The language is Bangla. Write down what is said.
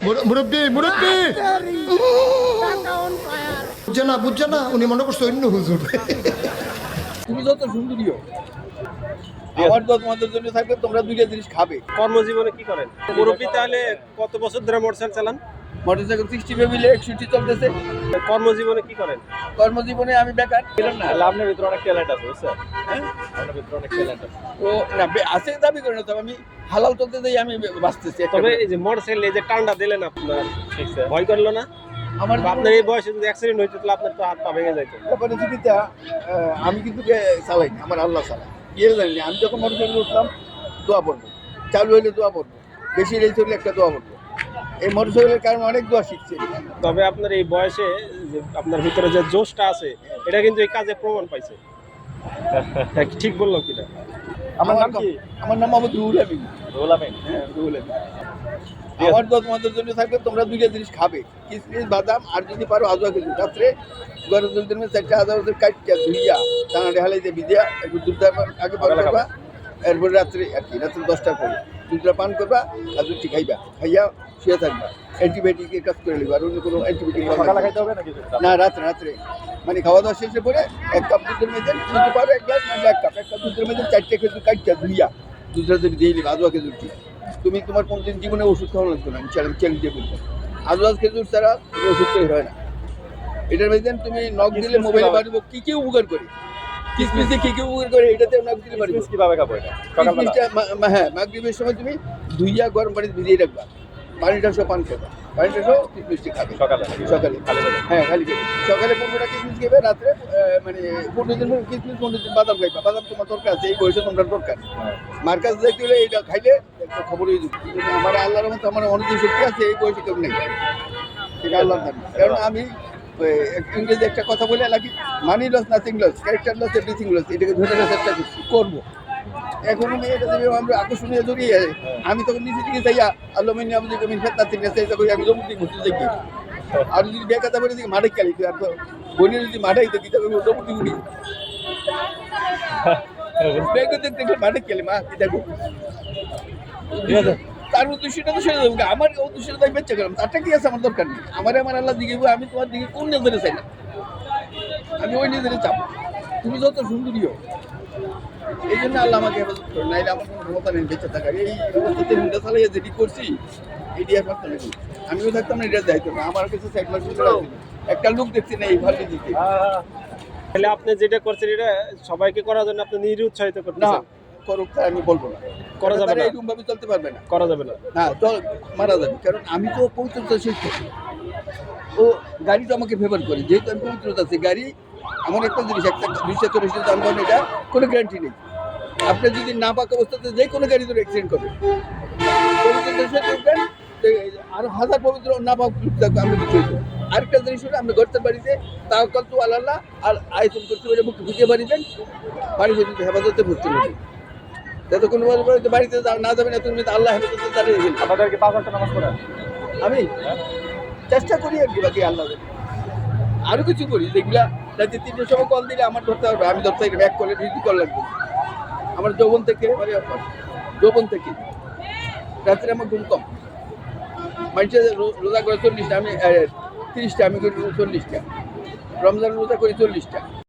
মুরব্বী মুরব্বী বুঝছে না উনি মনে করছে অন্য হুজুর। তুমি যত সুন্দরীও আমার তো তোমাদের জন্য থাকবে, তোমরা দুইটা জিনিস খাবে। কর্মজীবনে কি করেন মুরব্বী? তাহলে কত বছর ধরে মোটরসাইকেল চালান? মোটরসাইকেল 60 ফেমিলে 61 চলতেছে। কর্মজীবনে কি করেন? কর্মজীবনে আমি বেকার ছিলাম না। আপনার ভিতরে অনেক ট্যালেন্ট আছে বুঝছেন? আপনার ভিতরে অনেক ট্যালেন্ট আছে। ও না আছে দাবি করে না, তবে আমি হালাল চলতে যাই, আমি বাঁচতেছি। তবে এই যে মোটরসাইকেল এই যে টান্ডা দিলেন আপনার, ভয় করলো না? আমার আপনার এই বয়সে যদি অ্যাক্সিডেন্ট হইতো তাহলে আপনার তো হাত পা ভেঙে যাইতো। পরিস্থিতিটা আমি কিন্তু চালাই না, আমার আল্লাহ চালাই। জানি আমি যখন মোটরসাইকেল উঠলাম দোয়া পড়বো, চালু হইলে দোয়া পড়বো, বেশি রেস হইলে একটা দোয়া পড়বো। এই মোটরসাইকেলের কারণে অনেক দোয়া শিখছি। তবে আপনার এই বয়সে যে আপনার ভিতরে যে জোশটা আছে এটা কিন্তু এই কাজে প্রমাণ পাইছে। ঠিক বললাম কিনা? আমার নাম কি? আমার নাম মোহাম্মদ রুহুল আমিন। রুহুল আমিন? হ্যাঁ, রুহুল আমিন। আমার তো তোমাদের জন্য থাকবে, তোমরা দুইটা জিনিস খাবে, কিশমিশ বাদাম, আর যদি পারো আজওয়া কিছু। রাত্রে গরম জল দিন 4টা আজওয়া কাটিয়া ধুইয়া দানা ঢালাইতে ভিজিয়া একটু দুধটা আগে পান করবা, এরপরে রাত্রে আর কি রাত্রে 10টার পরে দুধটা পান করবা আর দুধটি খাইবা, খাইয়া শুয়ে থাকবা। অ্যান্টিবায়োটিকের কাজ করে নেবা, আর অন্য কোনো অ্যান্টিবায়োটিক খাইতে হবে নাকি? না, রাত্রে মানে খাওয়া দাওয়া শেষে পরে 1 কাপ দুধের মধ্যে যদি পারো 1 গ্লাস, না 1 কাপ দুধের মধ্যে 4টা খেজুর কাটিয়া ধুইয়া দুধটা যদি দিয়ে নিবা আজওয়া খেজুরটি, তুমি তোমার কোনদিন জীবনে ওষুধ খাওয়া লাগবে না। আমি চ্যালেঞ্জ দিয়ে বলবো, আজওয়া খেজুর ছাড়া ওষুধ তৈরি হয় না। এটার মধ্যে তুমি নখ দিলে মোবাইলে বাড়িব, কি কি উপকার করে, কিসমিসে কি কি উপকার করে, এটাতে নখ দিলে বাড়িব। কিভাবে খাবো এটা? কিসমিসটা হ্যাঁ মাগরিবের সময় তুমি ধুইয়া গরম পানিতে ভিজিয়ে রাখবা, পানিটা সব পান করবা, পানিটা সব কিসমিসটি খাবে সকালে? সকালে হ্যাঁ, খালি পেটে। সকালে 15টা কিসমিস খাবে, রাত্রে মানে 15 দিন কিসমিস, 15 দিন বাদাম খাইবা। বাদাম তোমার দরকার আছে, এই বয়সে তোমরা দরকার। মার কাছে দেখতে হলে এটা খাইলে একটা খবর হয়ে যাবে। আমার আল্লাহর মতো আমার অনেক শক্তি আছে, এই বয়সে কেউ নেই, এটা আল্লাহর দান। কারণ আমি ইংরেজি একটা কথা বলে লাগি, money loss nothing loss, character loss everything loss. এটাকে ধরে রাখার চেষ্টা করছি, করবো। এখন আমি এটা দেবে আমরা আকর্ষণীয় জড়িয়ে, আমি তখন নিজে থেকে চাইয়া আল্লাহ মিনি আমাদের জমিন ফেরত তিন চাইতে করি, আমি জমি ঘুরতে দেখি। আর যদি বেকাতা করে দিকে মাঠে খেলি, আর তো বলি যদি মাঠাই দেখি তবে জমি উড়ি দেখতে দেখতে মাঠে খেলি, মা কি দেখো তার উদ্দেশ্যটা তো সেরে দেবো। আমার উদ্দেশ্যটা তাই বেঁচে গেলাম, তারটা কি আছে আমার দরকার নেই। আমার আল্লাহ দিকে, আমি তোমার দিকে কোন নজরে চাই না, আমি ওই নজরে চাপ। তুমি যত সুন্দরীও এই জন্য আল্লাহ আমাকে হেফাজত করে, নাইলে আমার কোনো ক্ষমতা নেই বেঁচে থাকার। এই অবস্থাতে হুন্ডা চালাইয়া যেটি করছি এটি আর পারতাম না, আমিও থাকতাম না, এটা দায়িত্ব না আমার কাছে। 6 মাস একটা লোক দেখছি না এই ভালো দিতে। তাহলে আপনি যেটা করছেন এটা সবাইকে করার জন্য আপনি নিরুৎসাহিত না করতেছেন? করুক, তাই আমি বলবো না, করা যাবে না, এরকম ভাবে চলতে পারবে না, করা যাবে না। হ্যাঁ তো মারা যাবে। কারণ আমি তো পবিত্রতা শেষ করছি, ও গাড়ি তো আমাকে ফেভার করে, যেহেতু আমি পবিত্রতা আছে। গাড়ি এমন একটা জিনিস, একটা 240 যানবাহন, এটা কোনো গ্যারান্টি নেই। আপনি যদি না পাকা অবস্থাতে যে কোনো গাড়ি ধরে অ্যাক্সিডেন্ট করবে, পবিত্রতার সাথে উঠবেন, আরো হাজার পবিত্র না পাক থাকবে, আমরা কিছু হইতো। আরেকটা জিনিস হলো, আপনি ঘরতে বাড়িতে তাওয়াক্কাল তু আল্লাহ আর আয়াতুল কুরসি বলে মুখ ঢুকিয়ে বাড়ি দেন, বাড়িতে যদি হেফাজতে ভর্তি নেবেন, যাতে কোনো বাড়িতে না যাবে না, তুমি আল্লাহ হেফাজতে দাঁড়িয়ে গেলেন। আপনাদেরকে 5 ঘন্টা নামাজ পড়েন? আমি চেষ্টা করি আর কি, বাকি আল্লাহ জানে। আরো কিছু করি যেগুলা রাতে 3টের সময় কল দিলে আমার ধরতে পারবে, আমি ধরতে পারি, ব্যাক করলে রিসিভ কল লাগবে। আমার যৌবন থেকে রাত্রে আমার ঘুম কম। মানুষের রোজা করে 40টা, আমি 30টা, আমি করি 40টা। রমজান রোজা করি 40টা।